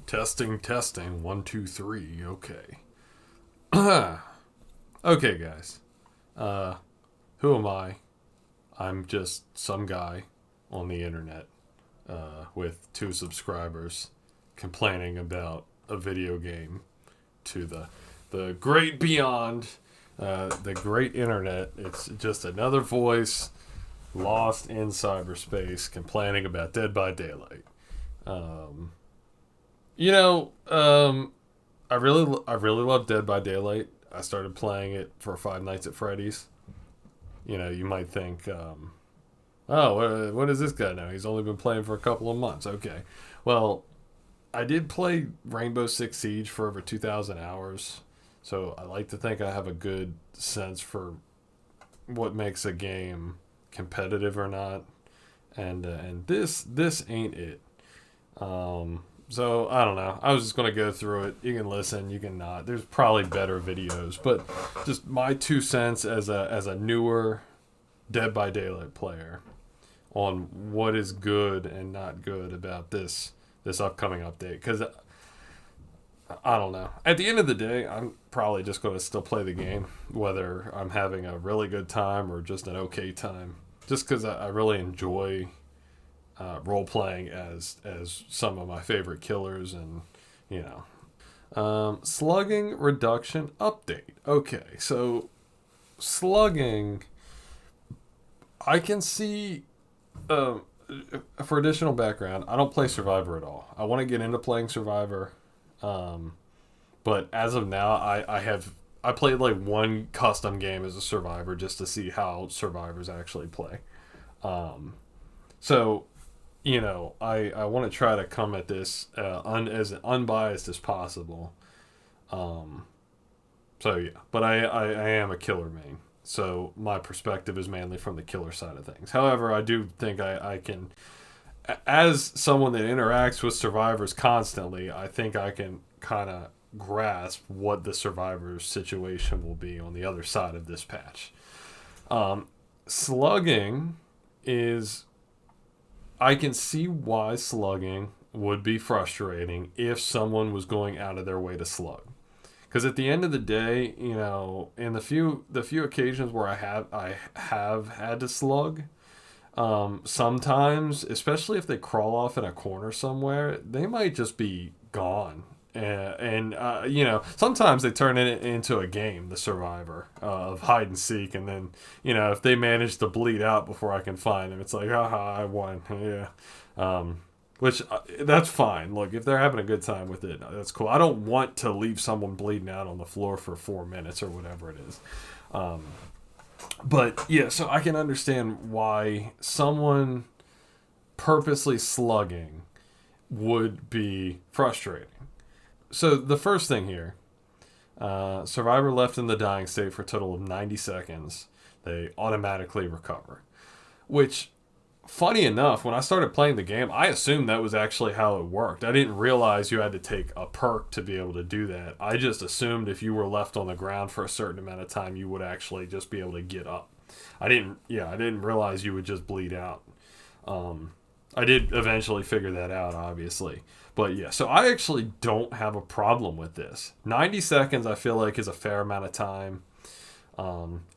Testing, testing. 1, 2, 3. Okay. Okay, guys. Who am I? I'm just some guy on the internet with 2 subscribers complaining about a video game to the great beyond, the great internet. It's just another voice lost in cyberspace complaining about Dead by Daylight. Um, I really love Dead by Daylight. I started playing it for Five Nights at Freddy's. You might think, oh, what is this guy now? He's only been playing for a couple of months. Okay. Well, I did play Rainbow Six Siege for over 2,000 hours. So I like to think I have a good sense for what makes a game competitive or not. And this ain't it. So I don't know. I was just gonna go through it. You can listen, you can not. There's probably better videos, but just my 2 cents as a newer Dead by Daylight player on what is good and not good about this upcoming update. Because I don't know. At the end of the day, I'm probably just gonna still play the game, whether I'm having a really good time or just an okay time. Just because I really enjoy role playing as some of my favorite killers, and slugging reduction update. Okay, so slugging, I can see. For additional background, I don't play Survivor at all. I want to get into playing Survivor, but as of now, I played like one custom game as a Survivor just to see how Survivors actually play. So I want to try to come at this as unbiased as possible. So yeah, but I am a killer main, so my perspective is mainly from the killer side of things. However, I do think I can, as someone that interacts with survivors constantly, I think I can kind of grasp what the survivor's situation will be on the other side of this patch. Slugging is, I can see why slugging would be frustrating if someone was going out of their way to slug. Because at the end of the day, in the few occasions where I have had to slug, sometimes, especially if they crawl off in a corner somewhere, they might just be gone. Sometimes they turn it into a game, the survivor, of hide and seek, and then if they manage to bleed out before I can find them, it's like, haha, I won. Yeah. Which, that's fine. Look, if they're having a good time with it, that's cool. I don't want to leave someone bleeding out on the floor for 4 minutes or whatever it is. But yeah, so I can understand why someone purposely slugging would be frustrating. So the first thing here, survivor left in the dying state for a total of 90 seconds. They automatically recover. Which, funny enough, when I started playing the game, I assumed that was actually how it worked. I didn't realize you had to take a perk to be able to do that. I just assumed if you were left on the ground for a certain amount of time, you would actually just be able to get up. I didn't realize you would just bleed out. I did eventually figure that out, obviously. But yeah, so I actually don't have a problem with this. 90 seconds, I feel like, is a fair amount of time.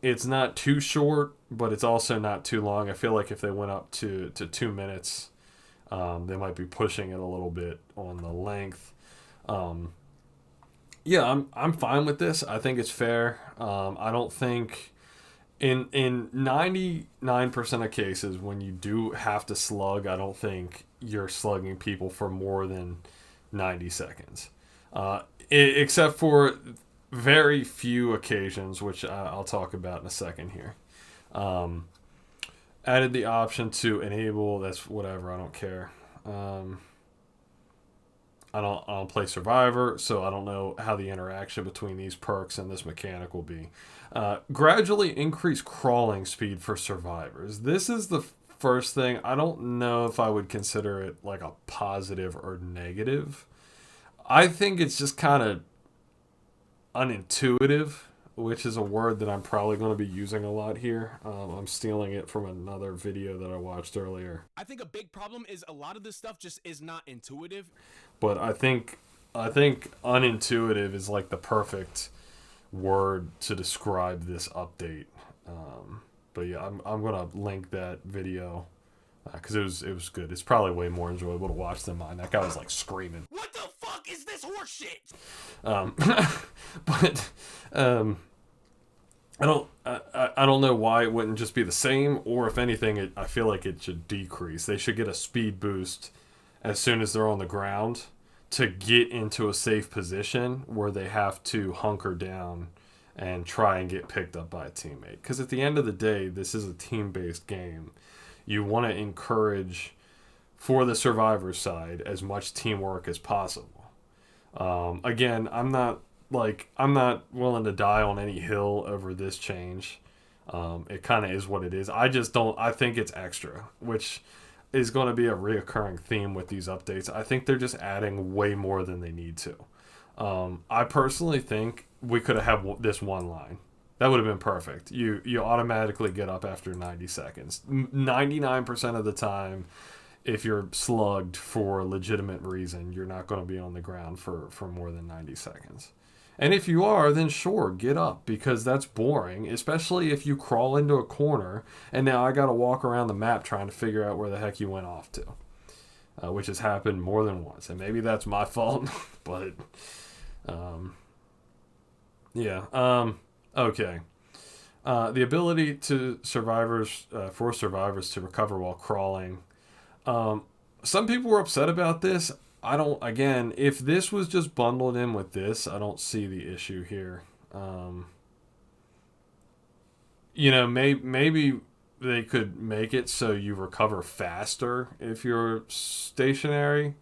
It's not too short, but it's also not too long. I feel like if they went up to 2 minutes, they might be pushing it a little bit on the length. Yeah, I'm fine with this. I think it's fair. I don't think in 99% of cases when you do have to slug, I don't think you're slugging people for more than 90 seconds. Except for very few occasions, which I'll talk about in a second here. Added the option to enable, that's whatever, I don't care. I don't play Survivor, so I don't know how the interaction between these perks and this mechanic will be. Gradually increase crawling speed for survivors. This is the first thing. I don't know if I would consider it like a positive or negative. I think it's just kind of unintuitive, which is a word that I'm probably going to be using a lot here. I'm stealing it from another video that I watched earlier. I think a big problem is a lot of this stuff just is not intuitive. But I think I think unintuitive is like the perfect word to describe this update. But yeah, I'm gonna link that video because it was good. It's probably way more enjoyable to watch than mine. That guy was like screaming. What the fuck is this horseshit? But I don't know why it wouldn't just be the same, or if anything, I feel like it should decrease. They should get a speed boost as soon as they're on the ground to get into a safe position where they have to hunker down and try and get picked up by a teammate. Because at the end of the day, this is a team-based game. You want to encourage, for the survivor side, as much teamwork as possible. Again, I'm not willing to die on any hill over this change. It kind of is what it is. I think it's extra, which is going to be a reoccurring theme with these updates. I think they're just adding way more than they need to. I personally think we could have had this one line. That would have been perfect. You automatically get up after 90 seconds. 99% of the time, if you're slugged for a legitimate reason, you're not going to be on the ground for more than 90 seconds. And if you are, then sure, get up, because that's boring, especially if you crawl into a corner and now I got to walk around the map trying to figure out where the heck you went off to, which has happened more than once. And maybe that's my fault, but yeah. Okay. The ability to for survivors to recover while crawling. Some people were upset about this. Again, if this was just bundled in with this, I don't see the issue here. Maybe they could make it so you recover faster if you're stationary.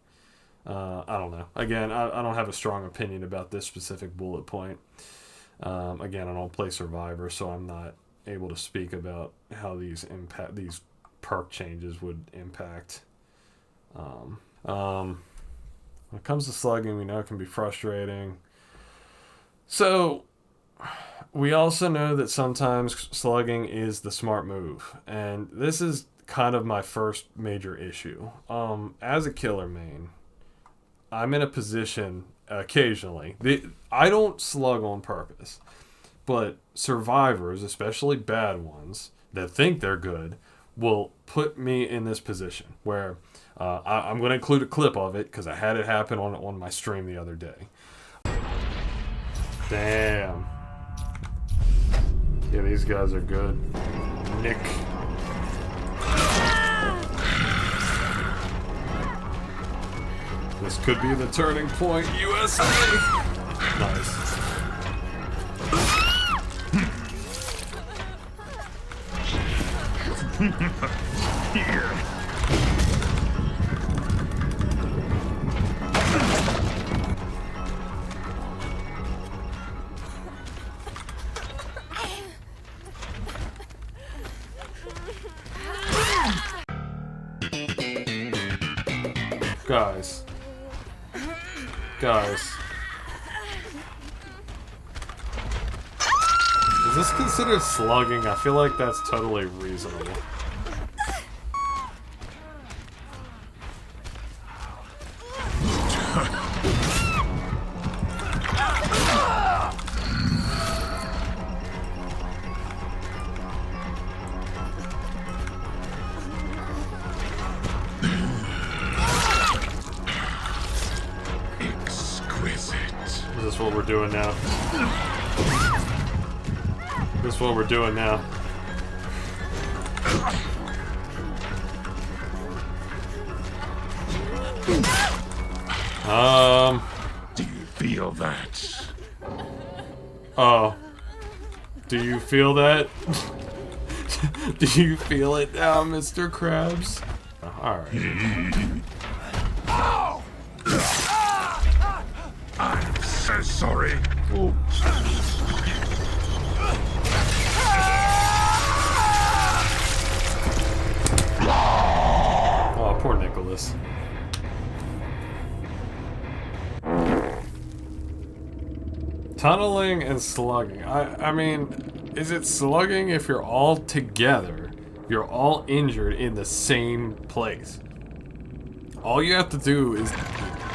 I don't know. Again, I don't have a strong opinion about this specific bullet point. Again, I don't play Survivor, so I'm not able to speak about how these perk changes would impact. When it comes to slugging, we know it can be frustrating. So, we also know that sometimes slugging is the smart move. And this is kind of my first major issue. As a killer main, I'm in a position occasionally. I don't slug on purpose. But survivors, especially bad ones, that think they're good, will put me in this position where I'm going to include a clip of it because I had it happen on my stream the other day. Damn. Yeah, these guys are good. Nick. This could be the turning point, USA! Nice. Here. Guys. Is this considered slugging? I feel like that's totally reasonable. This is what we're doing now. This is what we're doing now. Do you feel that? Oh. Do you feel that? Do you feel it now, Mr. Krabs? Alright. I'm so sorry. Ooh. Oh, poor Nicholas. Tunneling and slugging. I mean, is it slugging if you're all together, you're all injured in the same place? All you have to do is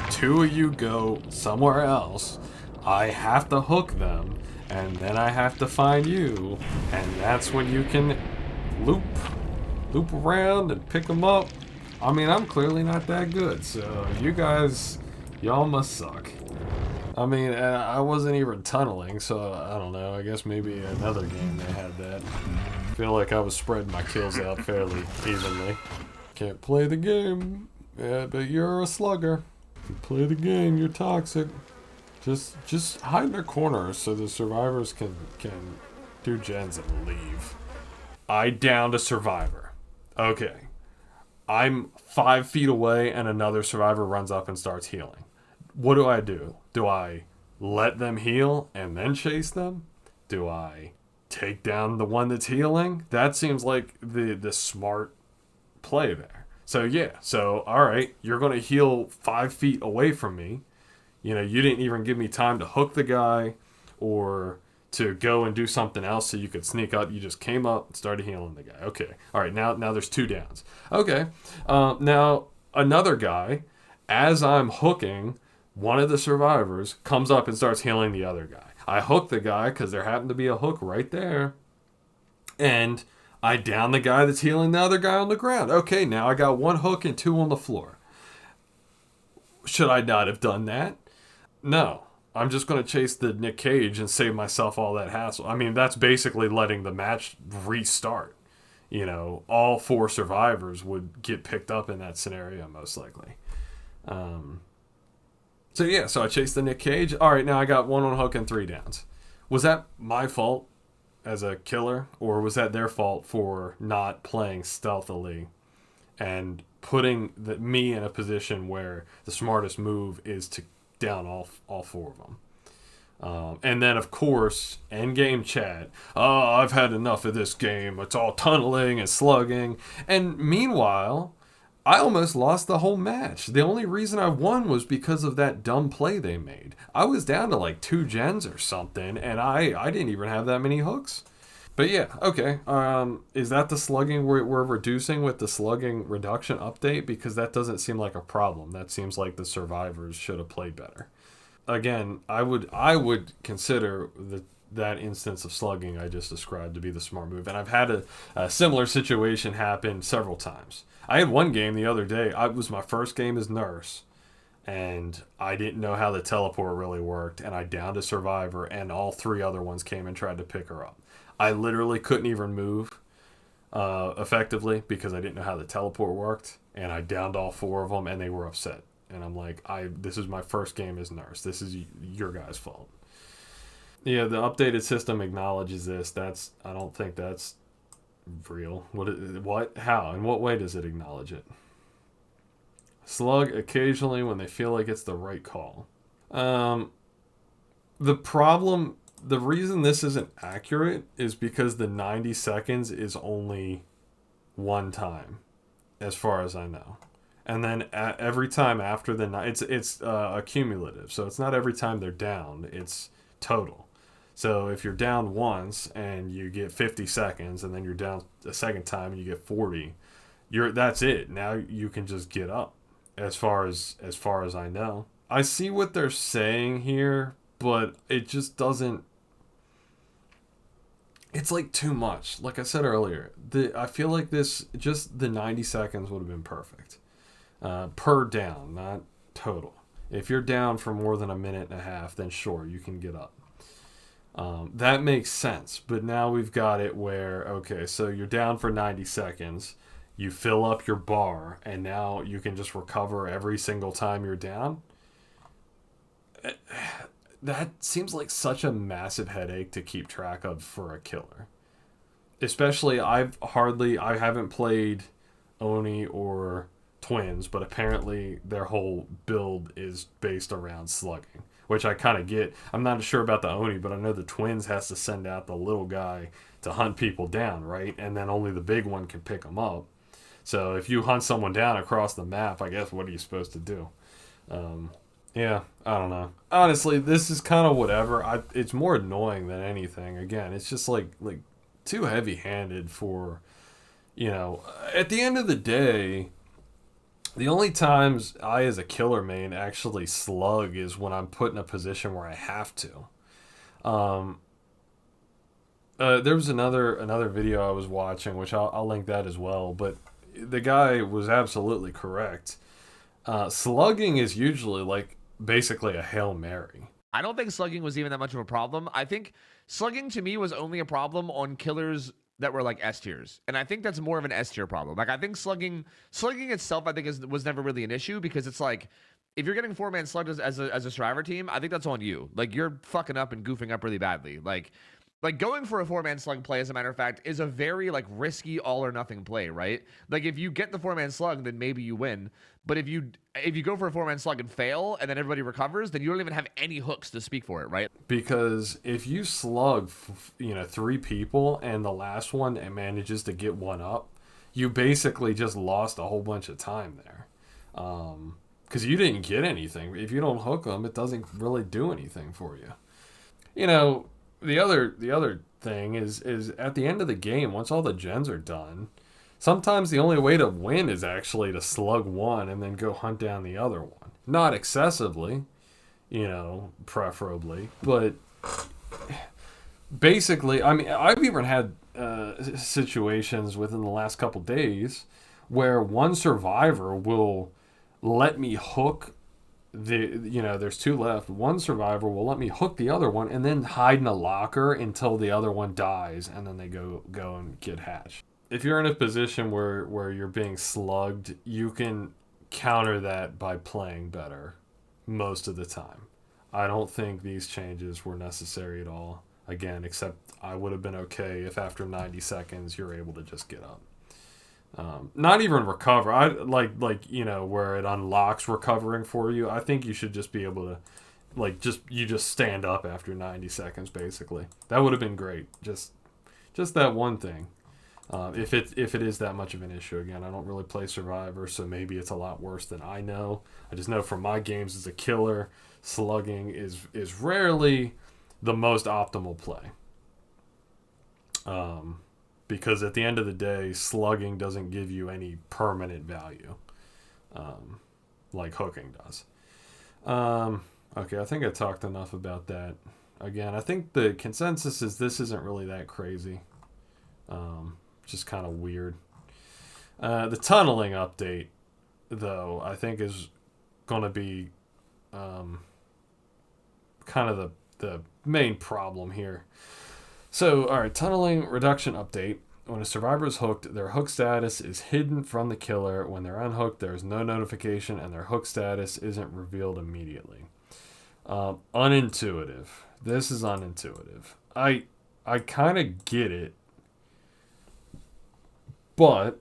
two of you go somewhere else. I have to hook them, and then I have to find you, and that's when you can loop around and pick them up. I mean, I'm clearly not that good, so you guys, y'all must suck. I mean, I wasn't even tunneling, so I don't know. I guess maybe another game they had that. I feel like I was spreading my kills out fairly evenly. Can't play the game, yeah, but you're a slugger. If you play the game, you're toxic. Just hide in their corners so the survivors can do gens and leave. I downed a survivor. Okay. I'm 5 feet away and another survivor runs up and starts healing. What do? Do I let them heal and then chase them? Do I take down the one that's healing? That seems like the smart play there. So yeah, alright, you're gonna heal 5 feet away from me. You know, you didn't even give me time to hook the guy or to go and do something else so you could sneak up. You just came up and started healing the guy. Okay. All right, now there's 2 downs. Okay. Now another guy, as I'm hooking, one of the survivors comes up and starts healing the other guy. I hook the guy because there happened to be a hook right there. And I down the guy that's healing the other guy on the ground. Okay, now I got 1 hook and 2 on the floor. Should I not have done that? No. I'm just going to chase the Nick Cage and save myself all that hassle. I mean, that's basically letting the match restart. You know, all 4 survivors would get picked up in that scenario, most likely. So I chased the Nick Cage. All right, now I got 1 on hook and 3 downs. Was that my fault as a killer, or was that their fault for not playing stealthily and putting me in a position where the smartest move is to down all 4 of them? And then, of course, endgame chat. Oh, I've had enough of this game. It's all tunneling and slugging. And meanwhile, I almost lost the whole match. The only reason I won was because of that dumb play they made. I was down to like 2 gens or something, and I didn't even have that many hooks. But yeah, okay. Is that the slugging we're reducing with the slugging reduction update? Because that doesn't seem like a problem. That seems like the survivors should have played better. Again, I would consider that instance of slugging I just described to be the smart move. And I've had a similar situation happen several times. I had one game the other day. It was my first game as nurse, and I didn't know how the teleport really worked, and I downed a survivor, and all 3 other ones came and tried to pick her up. I literally couldn't even move effectively because I didn't know how the teleport worked, and I downed all 4 of them, and they were upset. And I'm like, this is my first game as nurse. This is your guys' fault. Yeah, the updated system acknowledges this. I don't think that's real. What? How? In what way does it acknowledge it? Slug occasionally when they feel like it's the right call. The reason this isn't accurate is because the 90 seconds is only 1 time, as far as I know. And then every time after it's cumulative. So it's not every time they're down, it's total. So if you're down once and you get 50 seconds, and then you're down a second time and you get 40, that's it. Now you can just get up. As far as I know, I see what they're saying here, but it just doesn't. It's like too much. Like I said earlier, I feel like the 90 seconds would have been perfect. Per down, not total. If you're down for more than a minute and a half, then sure, you can get up. That makes sense. But now we've got it where, okay, so you're down for 90 seconds, you fill up your bar, and now you can just recover every single time you're down. That seems like such a massive headache to keep track of for a killer. Especially, I haven't played Oni or Twins, but apparently their whole build is based around slugging, which I kind of get. I'm not sure about the Oni, but I know the Twins has to send out the little guy to hunt people down, right? And then only the big one can pick them up. So if you hunt someone down across the map, I guess what are you supposed to do? Yeah, I don't know. Honestly, this is kind of whatever. It's more annoying than anything. Again, it's just like too heavy-handed for, at the end of the day, The only times I, as a killer main, actually slug is when I'm put in a position where I have to. Um, there was another video I was watching, which I'll link that as well. But the guy was absolutely correct. Slugging is usually like basically a Hail Mary. I don't think slugging was even that much of a problem. I think slugging to me was only a problem on killers that were like S tiers, and I think that's more of an S tier problem. Like I think slugging itself, I think was never really an issue because it's like if you're getting 4-man slugged as a survivor team, I think that's on you. Like you're fucking up and goofing up really badly. Like going for a 4-man slug play, as a matter of fact, is a very like risky all or nothing play, right? Like if you get the 4-man slug, then maybe you win. But if you go for a 4-man slug and fail, and then everybody recovers, then you don't even have any hooks to speak for it, right? Because if you slug, 3 people and the last one manages to get one up, you basically just lost a whole bunch of time there. Because you didn't get anything. If you don't hook them, it doesn't really do anything for you. You know, the other thing is at the end of the game, once all the gens are done, sometimes the only way to win is actually to slug one and then go hunt down the other one. Not excessively, preferably, but basically, I mean, I've even had situations within the last couple days where one survivor will let me hook there's 2 left. One survivor will let me hook the other one and then hide in a locker until the other one dies, and then they go and get hatched. If you're in a position where you're being slugged, you can counter that by playing better most of the time. I don't think these changes were necessary at all. Again, except I would have been okay if after 90 seconds you're able to just get up. Not even recover. I like where it unlocks recovering for you. I think you should just be able to just stand up after 90 seconds basically. That would have been great. Just that one thing. If it is that much of an issue. Again, I don't really play Survivor, so maybe it's a lot worse than I know. I just know from my games as a killer, slugging is rarely the most optimal play. Because at the end of the day, slugging doesn't give you any permanent value, like hooking does. Okay, I think I talked enough about that. Again, I think the consensus is this isn't really that crazy. Just kind of weird. The tunneling update, though, I think is going to be kind of the main problem here. So, alright, tunneling reduction update. When a survivor is hooked, their hook status is hidden from the killer. When they're unhooked, there is no notification, and their hook status isn't revealed immediately. Unintuitive. This is unintuitive. I kind of get it, but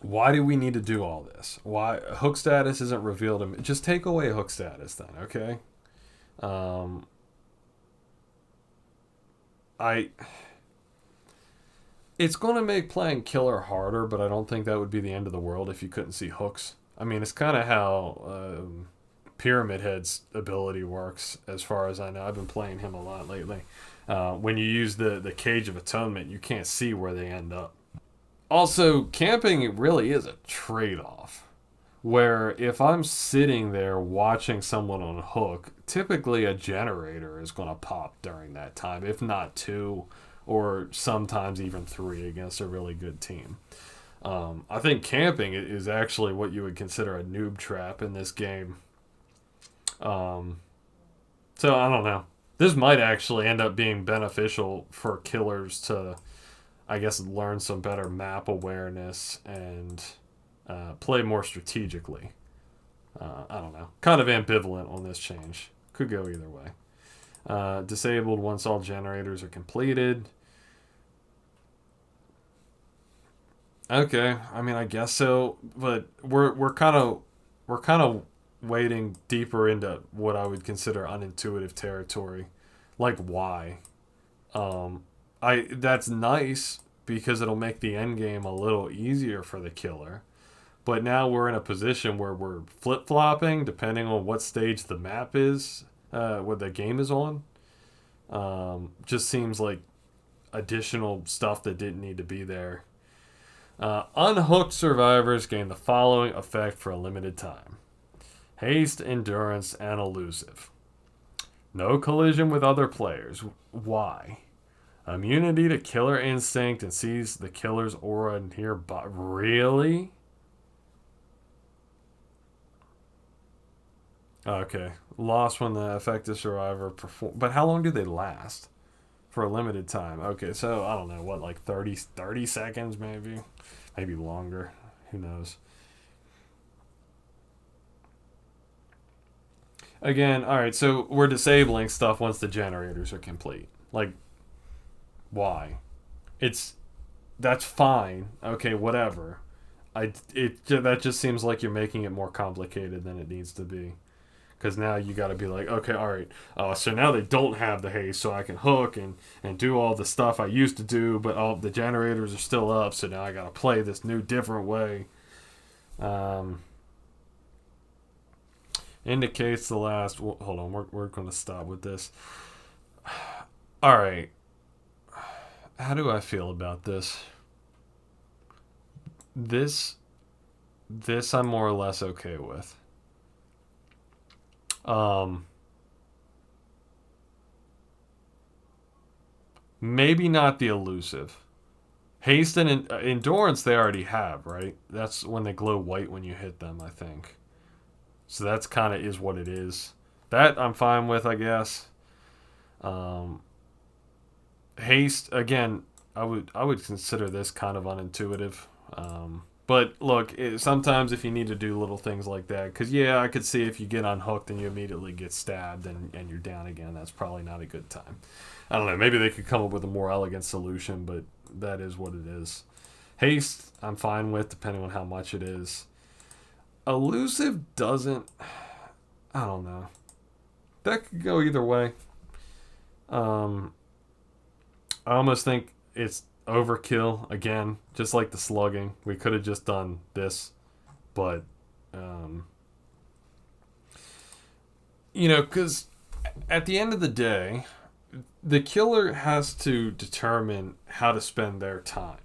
why do we need to do all this? Why hook status isn't revealed? Just take away hook status then, okay? It's going to make playing killer harder, but I don't think that would be the end of the world if you couldn't see hooks. I mean, it's kind of how Pyramid Head's ability works, as far as I know. I've been playing him a lot lately. When you use the Cage of Atonement, you can't see where they end up. Also, camping really is a trade-off, where if I'm sitting there watching someone on hook, typically a generator is going to pop during that time, if not 2, or sometimes even 3 against a really good team. I think camping is actually what you would consider a noob trap in this game. So I don't know. This might actually end up being beneficial for killers to, I guess, learn some better map awareness and play more strategically. I don't know. Kind of ambivalent on this change. Could go either way. Disabled once all generators are completed. Okay, I mean, I guess so, but we're kind of wading deeper into what I would consider unintuitive territory. Like why? That's nice because it'll make the end game a little easier for the killer. But now we're in a position where we're flip-flopping depending on what stage the map is, what the game is on. Just seems like additional stuff that didn't need to be there. Unhooked survivors gain the following effect for a limited time: haste, endurance, and elusive. No collision with other players. Why? Immunity to killer instinct and sees the killer's aura nearby. Really? Okay. Lost when the effective survivor perform. But how long do they last? For a limited time. Okay, so I don't know. What, like 30 seconds maybe? Maybe longer. Who knows? Again, alright, so we're disabling stuff once the generators are complete. Like, why? That's fine. Okay, whatever. That just seems like you're making it more complicated than it needs to be. Because now you got to be like, okay, all right. So now they don't have the haste, so I can hook and do all the stuff I used to do, but all the generators are still up, so now I got to play this new, different way. Indicates the last. Well, hold on, we're going to stop with this. All right. How do I feel about this? This I'm more or less okay with. Maybe not the elusive. Haste and endurance they already have, right? That's when they glow white when you hit them, I think. So that's kind of is what it is. That I'm fine with, I guess. Haste again, I would consider this kind of unintuitive. But look, sometimes if you need to do little things like that, because yeah, I could see if you get unhooked and you immediately get stabbed and you're down again, that's probably not a good time. I don't know, maybe they could come up with a more elegant solution, but that is what it is. Haste, I'm fine with, depending on how much it is. Elusive doesn't, I don't know. That could go either way. I almost think it's overkill again, just like the slugging. We could have just done this, but because at the end of the day, the killer has to determine how to spend their time.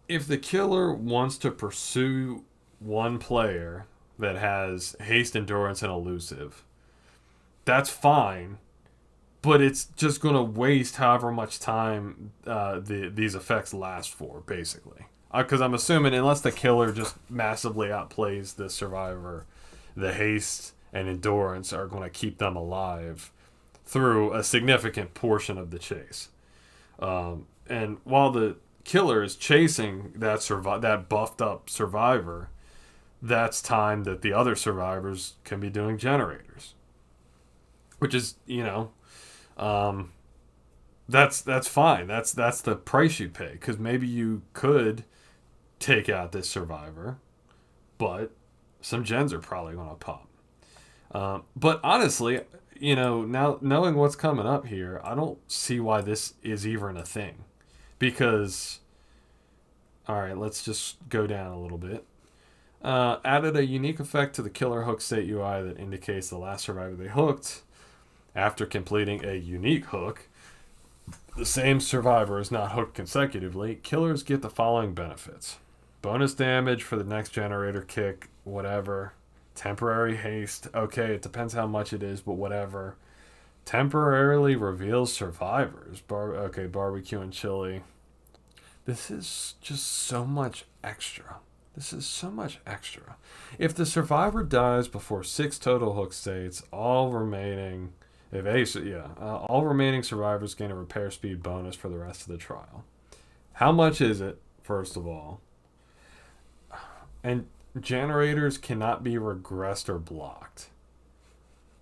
If the killer wants to pursue one player that has haste, endurance, and elusive, that's fine. But it's just going to waste however much time these effects last for, basically. Because I'm assuming, unless the killer just massively outplays the survivor, the haste and endurance are going to keep them alive through a significant portion of the chase. And while the killer is chasing that buffed up survivor, that's time that the other survivors can be doing generators. Which is, that's fine. That's the price you pay, because maybe you could take out this survivor, but some gens are probably going to pop. But honestly, now knowing what's coming up here, I don't see why this is even a thing, because all right, let's just go down a little bit. Added a unique effect to the killer hook state UI that indicates the last survivor they hooked. After completing a unique hook, the same survivor is not hooked consecutively. Killers get the following benefits: bonus damage for the next generator kick, whatever. Temporary haste. Okay, it depends how much it is, but whatever. Temporarily reveals survivors. Barbecue and chili. This is just so much extra. This is so much extra. If the survivor dies before 6 total hook states, all remaining survivors gain a repair speed bonus for the rest of the trial. How much is it, first of all? And generators cannot be regressed or blocked.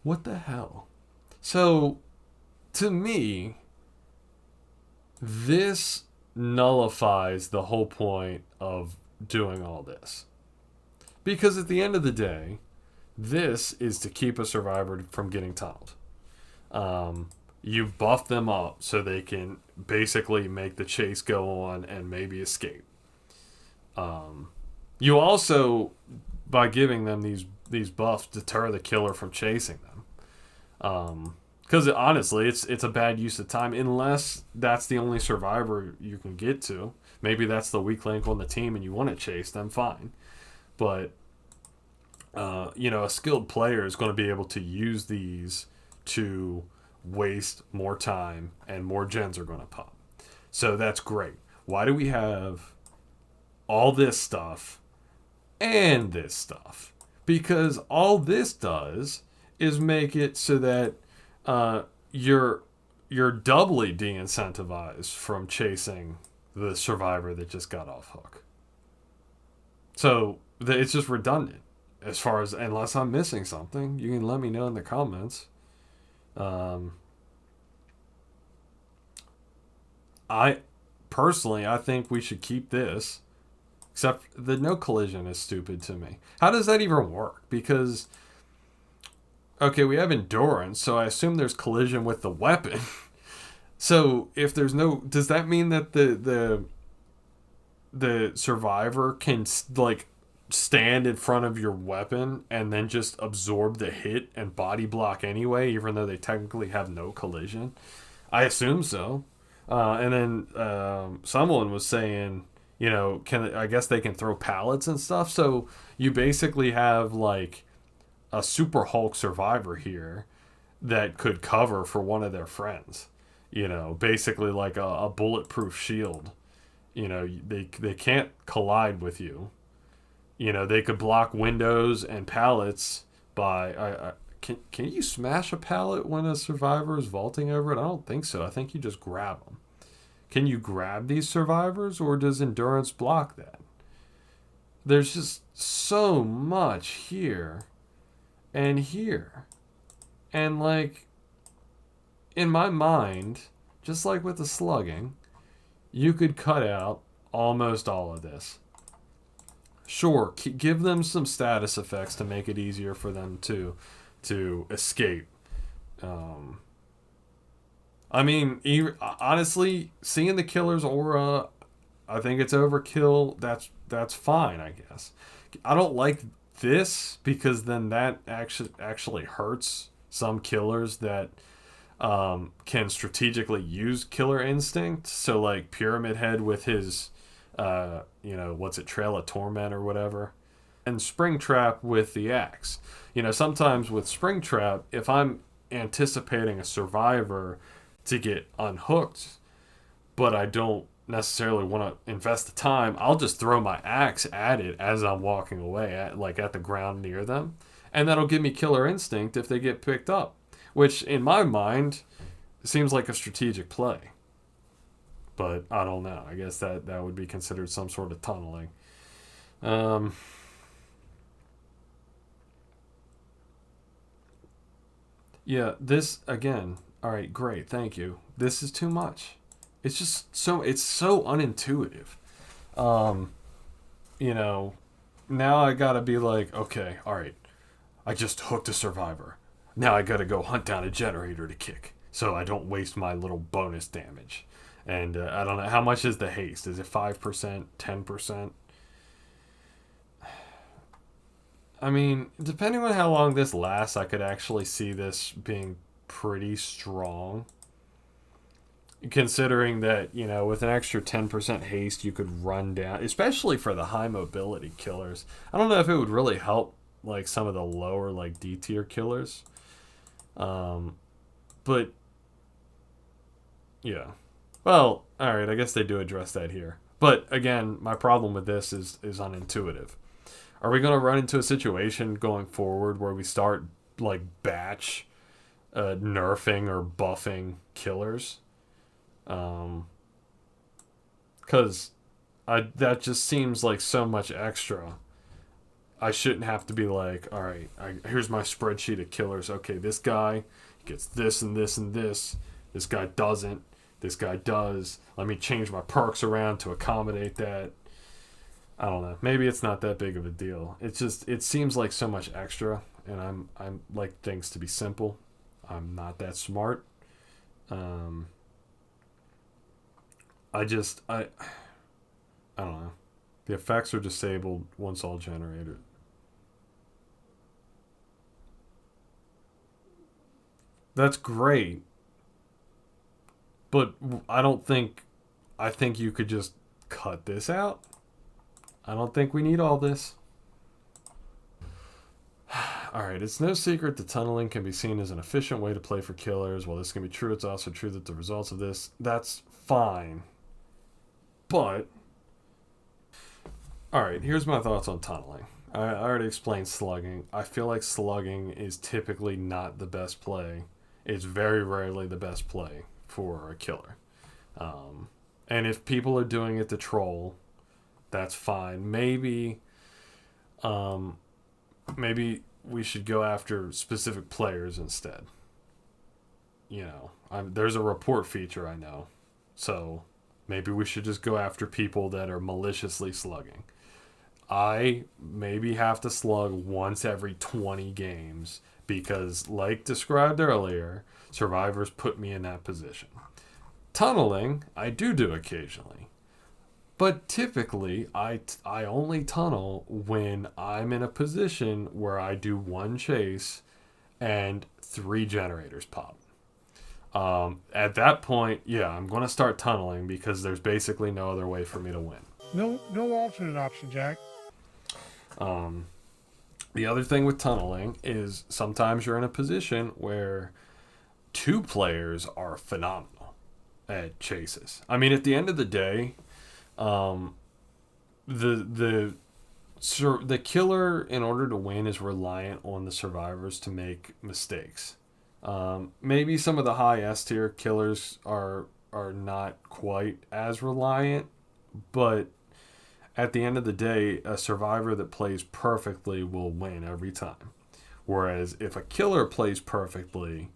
What the hell? So, to me, this nullifies the whole point of doing all this. Because at the end of the day, this is to keep a survivor from getting tunneled. You buff them up so they can basically make the chase go on and maybe escape. You also, by giving them these buffs, deter the killer from chasing them. Because honestly, it's a bad use of time unless that's the only survivor you can get to. Maybe that's the weak link on the team and you want to chase them, fine. But, a skilled player is going to be able to use these to waste more time and more gens are going to pop. So that's great. Why do we have all this stuff and this stuff? Because all this does is make it so that you're doubly de-incentivized from chasing the survivor that just got off hook. So it's just redundant. As far as, unless I'm missing something, you can let me know in the comments. I think we should keep this. Except the no collision is stupid to me. How does that even work? Because, okay, we have endurance, so I assume there's collision with the weapon. So if there's no, does that mean that the survivor can like stand in front of your weapon and then just absorb the hit and body block anyway, even though they technically have no collision? I assume so. And then someone was saying, I guess they can throw pallets and stuff. So you basically have like a Super Hulk survivor here that could cover for one of their friends. Basically like a bulletproof shield. They can't collide with you. They could block windows and pallets by. Can you smash a pallet when a survivor is vaulting over it? I don't think so. I think you just grab them. Can you grab these survivors, or does endurance block that? There's just so much here and here. And like, in my mind, just like with the slugging, you could cut out almost all of this. Sure, give them some status effects to make it easier for them to escape. Honestly, seeing the killer's aura, I think it's overkill. That's fine, I guess. I don't like this because then that actually hurts some killers that can strategically use killer instinct. So like Pyramid Head with his Trail of Torment or whatever, and Springtrap with the axe. Sometimes with Springtrap, if I'm anticipating a survivor to get unhooked, but I don't necessarily want to invest the time, I'll just throw my axe at it as I'm walking away, at the ground near them, and that'll give me killer instinct if they get picked up, which in my mind seems like a strategic play. But I don't know. I guess that would be considered some sort of tunneling. Yeah, this, again, all right, great, thank you. This is too much. It's just it's so unintuitive. Now I gotta be like, okay, all right, I just hooked a survivor. Now I gotta go hunt down a generator to kick so I don't waste my little bonus damage. And I don't know, how much is the haste? Is it 5%, 10%? I mean, depending on how long this lasts, I could actually see this being pretty strong. Considering that, with an extra 10% haste, you could run down, especially for the high mobility killers. I don't know if it would really help, like, some of the lower, like, D tier killers. But, yeah. Well, alright, I guess they do address that here. But, again, my problem with this is unintuitive. Are we going to run into a situation going forward where we start, like, batch nerfing or buffing killers? Because that just seems like so much extra. I shouldn't have to be like, all right, here's my spreadsheet of killers. Okay, this guy gets this and this and this. This guy doesn't. This guy does. Let me change my perks around to accommodate that. I don't know. Maybe it's not that big of a deal. It seems like so much extra, and I'm like things to be simple. I'm not that smart. I don't know. The effects are disabled once all generated. That's great. But I think you could just cut this out. I don't think we need all this. Alright, it's no secret that tunneling can be seen as an efficient way to play for killers. While this can be true, it's also true that the results of this, that's fine. But, alright, here's my thoughts on tunneling. I already explained slugging. I feel like slugging is typically not the best play. It's very rarely the best play for a killer. And if people are doing it to troll, that's fine. Maybe we should go after specific players instead. You know, there's a report feature, I know. So maybe we should just go after people that are maliciously slugging. I maybe have to slug once every 20 games because, like described earlier, survivors put me in that position. Tunneling, I do occasionally. But typically, I only tunnel when I'm in a position where I do one chase and 3 generators pop. At that point, yeah, I'm going to start tunneling because there's basically no other way for me to win. No alternate option, Jack. The other thing with tunneling is sometimes you're in a position where 2 players are phenomenal at chases. I mean, at the end of the day, the killer, in order to win, is reliant on the survivors to make mistakes. Maybe some of the high S tier killers are not quite as reliant, but at the end of the day, a survivor that plays perfectly will win every time. Whereas if a killer plays perfectly,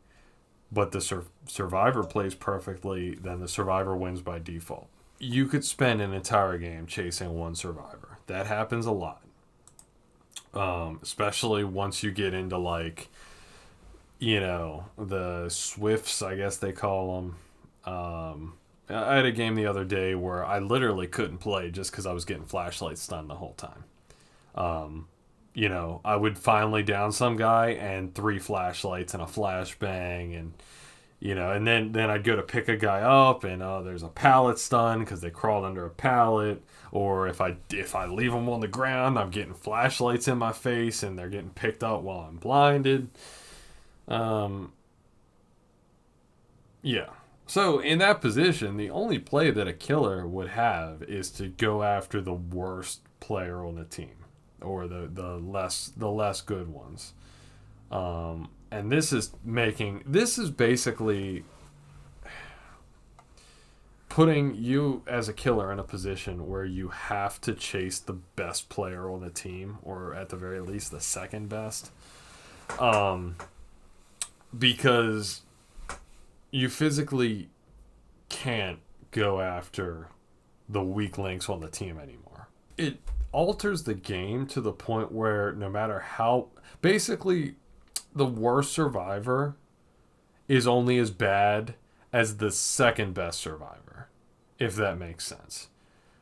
but the survivor plays perfectly, then the survivor wins by default. You could spend an entire game chasing one survivor. That happens a lot. Especially once you get into, like, you know, the Swifts, I guess they call them. I had a game the other day where I literally couldn't play just because I was getting flashlight stunned the whole time. You know, I would finally down some guy and 3 flashlights and a flashbang, and you know, and then I'd go to pick a guy up and there's a pallet stun because they crawled under a pallet, or if I leave them on the ground, I'm getting flashlights in my face and they're getting picked up while I'm blinded. Yeah. So in that position, the only play that a killer would have is to go after the worst player on the team, or the less good ones. And this is basically putting you as a killer in a position where you have to chase the best player on the team, or at the very least the second best. Because you physically can't go after the weak links on the team anymore. It alters the game to the point where no matter how... Basically, the worst survivor is only as bad as the second best survivor, if that makes sense.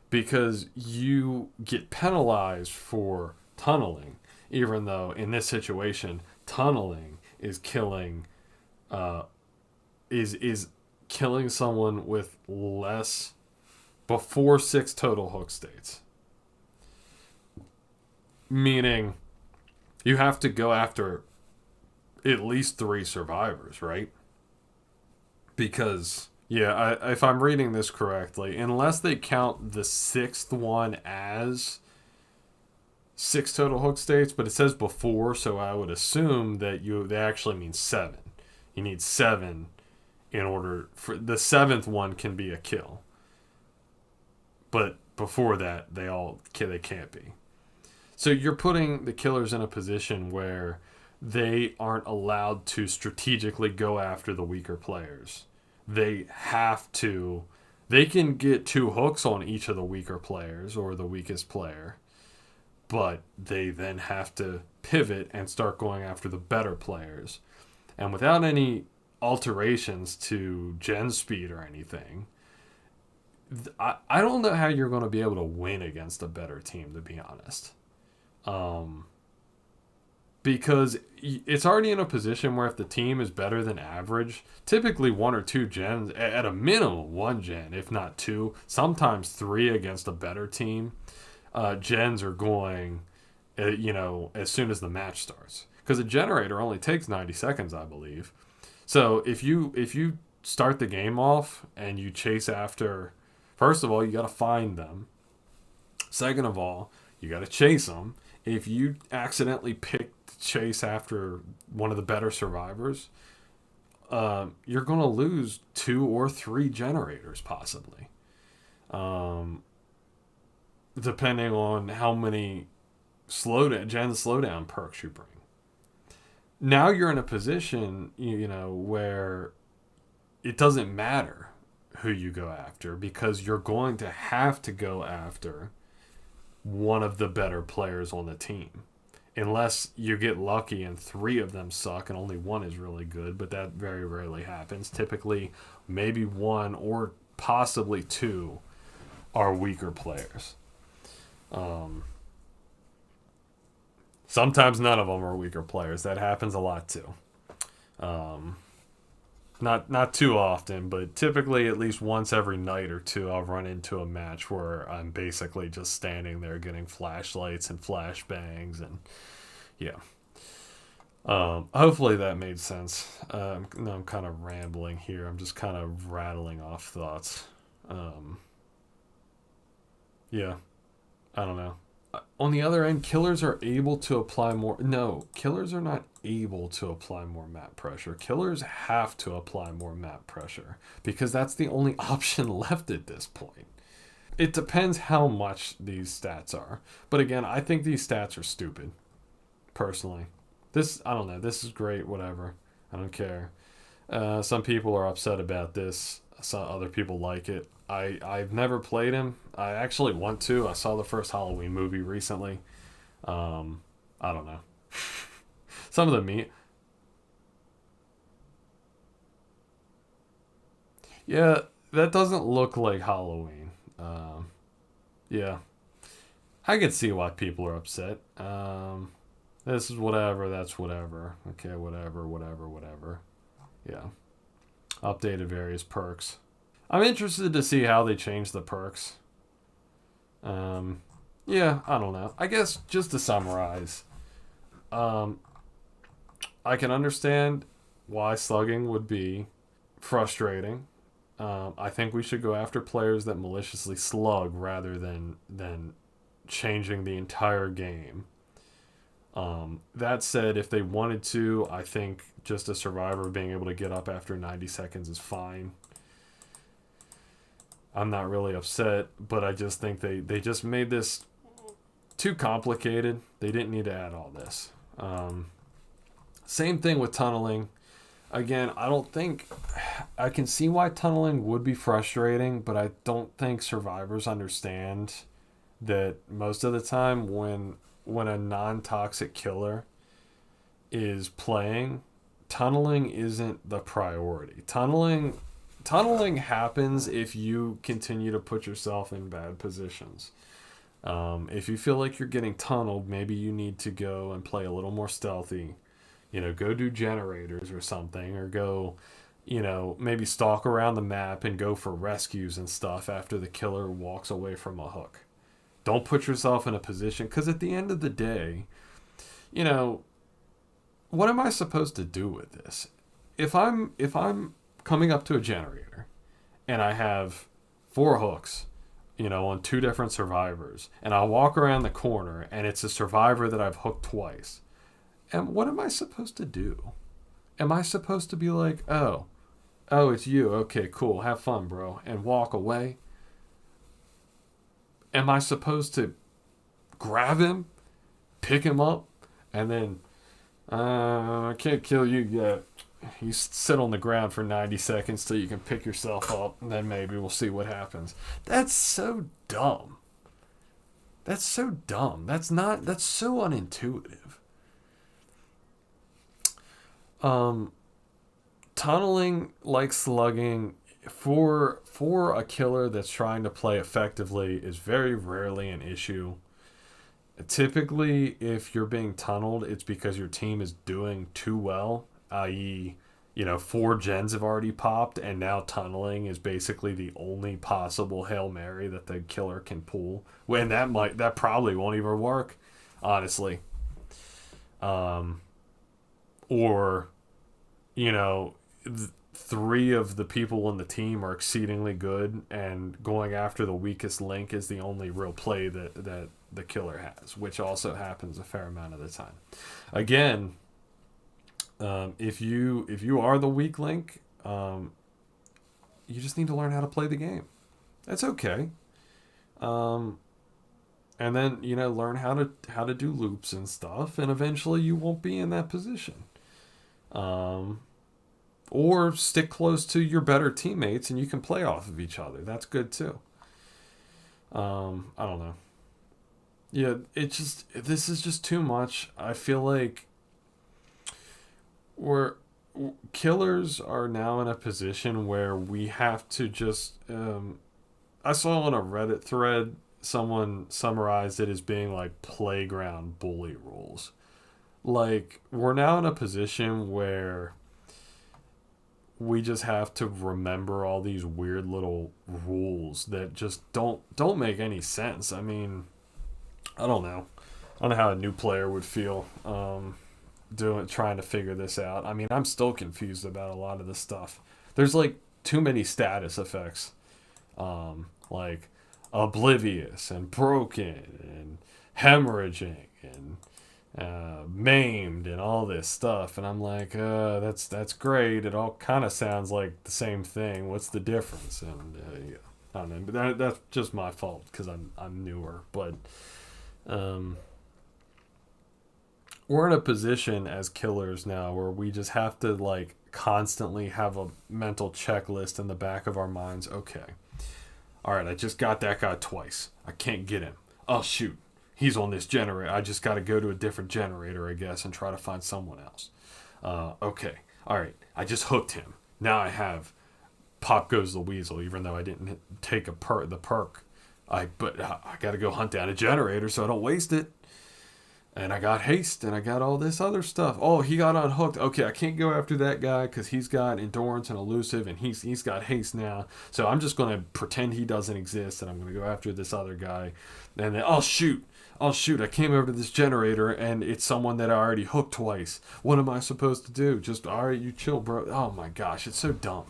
Because you get penalized for tunneling, even though in this situation, tunneling is killing... is killing someone with less before 6 total hook states. Meaning you have to go after at least 3 survivors, right? Because, yeah, if I'm reading this correctly, unless they count the 6th one as 6 total hook states, but it says before, so I would assume that they actually mean 7. You need 7 in order for the 7th one can be a kill, but before that they can't be. So you're putting the killers in a position where they aren't allowed to strategically go after the weaker players. They can get 2 hooks on each of the weaker players or the weakest player, but they then have to pivot and start going after the better players. And without any alterations to gen speed or anything, I don't know how you're going to be able to win against a better team, to be honest. Because it's already in a position where if the team is better than average, typically 1 or 2 gens, at a minimum 1 gen, if not 2, sometimes 3 against a better team, gens are going, as soon as the match starts. Because a generator only takes 90 seconds, I believe. So if you start the game off and you chase after, first of all, you got to find them. Second of all, you got to chase them. If you accidentally pick to chase after one of the better survivors, you're going to lose 2 or 3 generators possibly, depending on how many slowdown perks you bring. Now you're in a position, where it doesn't matter who you go after, because you're going to have to go after one of the better players on the team, unless you get lucky and 3 of them suck and only 1 is really good, but that very rarely happens. Typically, maybe 1 or possibly 2 are weaker players. Sometimes none of them are weaker players. That happens a lot too. Not too often, but typically at least once every night or two, I'll run into a match where I'm basically just standing there getting flashlights and flashbangs, and yeah. Hopefully that made sense. No, I'm kind of rambling here. I'm just kind of rattling off thoughts. Yeah, I don't know. On the other end, killers are able to apply more. No, killers are not able to apply more map pressure. Killers have to apply more map pressure because that's the only option left at this point. It depends how much these stats are. But again, I think these stats are stupid, personally. I don't know. This is great, whatever. I don't care. Some people are upset about this. Some other people like it. I've never played him. I actually want to. I saw the first Halloween movie recently. I don't know. Some of the Yeah, that doesn't look like Halloween. Yeah. I can see why people are upset. This is whatever, that's whatever. Okay, whatever. Yeah. Updated various perks. I'm interested to see how they change the perks. Yeah, I don't know. I guess just to summarize, I can understand why slugging would be frustrating. I think we should go after players that maliciously slug rather than changing the entire game. That said, if they wanted to, I think just a survivor being able to get up after 90 seconds is fine. I'm not really upset, but I just think they just made this too complicated. They didn't need to add all this. Same thing with tunneling. Again, I can see why tunneling would be frustrating, but I don't think survivors understand that most of the time when a non-toxic killer is playing, tunneling isn't the priority. Tunneling happens if you continue to put yourself in bad positions. If you feel like you're getting tunneled, maybe you need to go and play a little more stealthy. Go do generators or something, or go, maybe stalk around the map and go for rescues and stuff after the killer walks away from a hook. Don't put yourself in a position, because at the end of the day, what am I supposed to do with this? If I'm coming up to a generator and I have 4 hooks, on 2 different survivors, and I walk around the corner and it's a survivor that I've hooked twice, and what am I supposed to do? Am I supposed to be like, oh, it's you, okay, cool, have fun, bro, and walk away? Am I supposed to grab him, pick him up, and then I can't kill you yet. You sit on the ground for 90 seconds till you can pick yourself up, and then maybe we'll see what happens. That's so dumb. That's so so unintuitive. Tunneling, like slugging, for a killer that's trying to play effectively, is very rarely an issue. Typically, if you're being tunneled, it's because your team is doing too well, i.e., 4 gens have already popped, and now tunneling is basically the only possible Hail Mary that the killer can pull. When that probably won't even work, honestly. Or, three of the people on the team are exceedingly good, and going after the weakest link is the only real play that the killer has, which also happens a fair amount of the time. Again, if you are the weak link, you just need to learn how to play the game. That's okay. And then learn how to do loops and stuff, and eventually you won't be in that position. Or stick close to your better teammates and you can play off of each other. That's good too. I don't know. Yeah, this is just too much. I feel like killers are now in a position where we have to just I saw on a Reddit thread someone summarized it as being like playground bully rules. Like, we're now in a position where we just have to remember all these weird little rules that just don't make any sense. I mean, I don't know how a new player would feel trying to figure this out. I mean, I'm still confused about a lot of this stuff. There's like too many status effects, like oblivious and broken and hemorrhaging and maimed and all this stuff, and I'm like, that's great. It all kind of sounds like the same thing. What's the difference? And yeah, I don't know, but that's just my fault because I'm newer. But we're in a position as killers now where we just have to like constantly have a mental checklist in the back of our minds. Okay, all right, I just got that guy twice. I can't get him. Oh shoot, he's on this generator. I just got to go to a different generator, I guess, and try to find someone else. Okay. All right. I just hooked him. Now I have Pop Goes the Weasel, even though I didn't take the perk. But I got to go hunt down a generator so I don't waste it. And I got haste, and I got all this other stuff. Oh, he got unhooked. Okay, I can't go after that guy because he's got endurance and elusive, and he's got haste now. So I'm just going to pretend he doesn't exist, and I'm going to go after this other guy. And then, oh shoot, I came over to this generator, and it's someone that I already hooked twice. What am I supposed to do? Just, all right, you chill, bro. Oh my gosh, it's so dumb.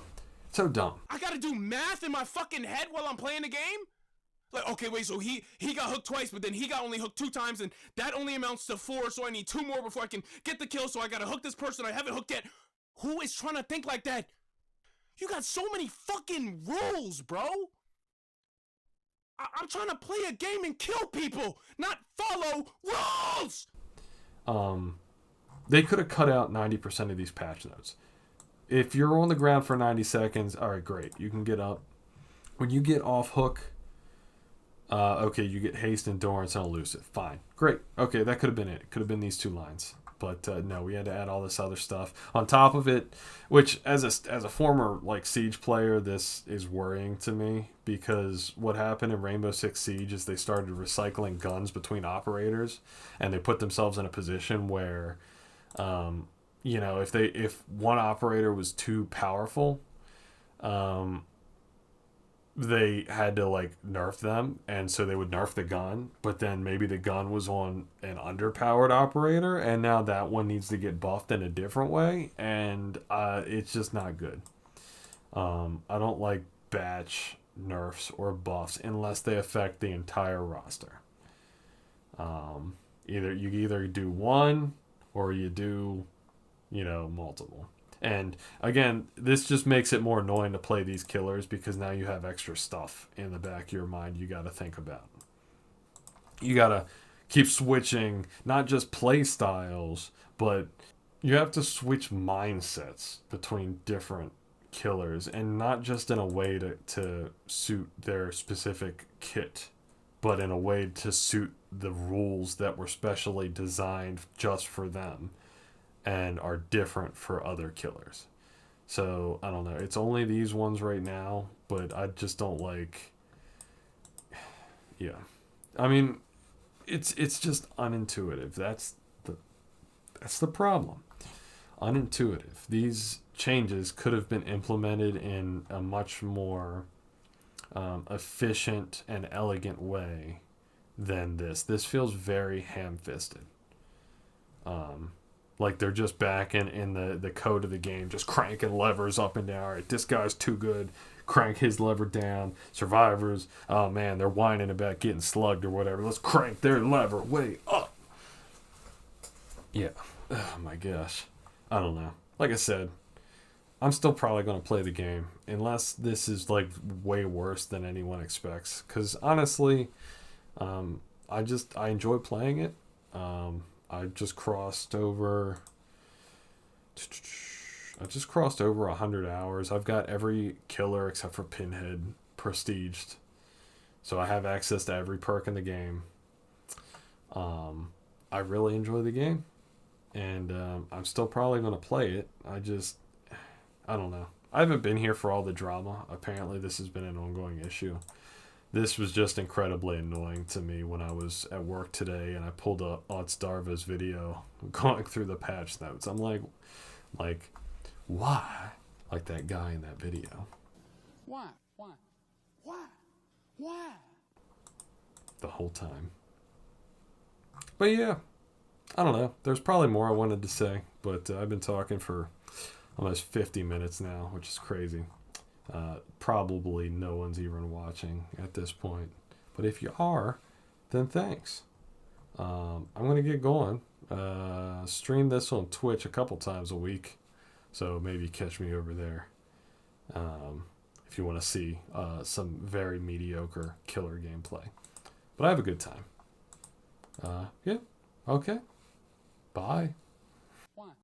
So dumb. I gotta do math in my fucking head while I'm playing the game? Like, okay, wait, so he got hooked twice, but then he got only hooked 2 times, and that only amounts to 4, so I need 2 more before I can get the kill, so I gotta hook this person I haven't hooked yet. Who is trying to think like that? You got so many fucking rules, bro. I'm trying to play a game and kill people, not follow rules! They could have cut out 90% of these patch notes. If you're on the ground for 90 seconds, all right, great. You can get up. When you get off hook, okay, you get haste, endurance, and elusive. Fine. Great. Okay, that could have been it. It could have been these 2 lines. But no, we had to add all this other stuff on top of it, which as a former like Siege player, this is worrying to me because what happened in Rainbow Six Siege is they started recycling guns between operators, and they put themselves in a position where, if one operator was too powerful, they had to like nerf them, and so they would nerf the gun, but then maybe the gun was on an underpowered operator, and now that one needs to get buffed in a different way, and it's just not good. I don't like batch nerfs or buffs unless they affect the entire roster. You do one or you do multiple. And again, this just makes it more annoying to play these killers because now you have extra stuff in the back of your mind you got to think about. You got to keep switching not just play styles, but you have to switch mindsets between different killers, and not just in a way to suit their specific kit, but in a way to suit the rules that were specially designed just for them and are different for other killers. So, I don't know. It's only these ones right now, but I just don't like... Yeah. I mean, it's just unintuitive. That's the problem. Unintuitive. These changes could have been implemented in a much more efficient and elegant way than this. This feels very ham-fisted. Like they're just back in the code of the game, just cranking levers up and down. All right, this guy's too good. Crank his lever down. Survivors, oh man, they're whining about getting slugged or whatever. Let's crank their lever way up. Yeah. Oh my gosh. I don't know. Like I said, I'm still probably going to play the game unless this is like way worse than anyone expects. Because honestly, I enjoy playing it. I just crossed over 100 hours. I've got every killer except for Pinhead prestiged. So I have access to every perk in the game. I really enjoy the game. And I'm still probably going to play it. I don't know. I haven't been here for all the drama. Apparently this has been an ongoing issue. This was just incredibly annoying to me when I was at work today and I pulled up Otsdarva's video going through the patch notes. I'm like, why? Like that guy in that video. Why? The whole time. But yeah, I don't know. There's probably more I wanted to say, but I've been talking for almost 50 minutes now, which is crazy. Probably no one's even watching at this point. But if you are, then thanks. I'm going to get going. Stream this on Twitch a couple times a week. So maybe catch me over there. If you want to see some very mediocre killer gameplay. But I have a good time. Yeah. Okay. Bye.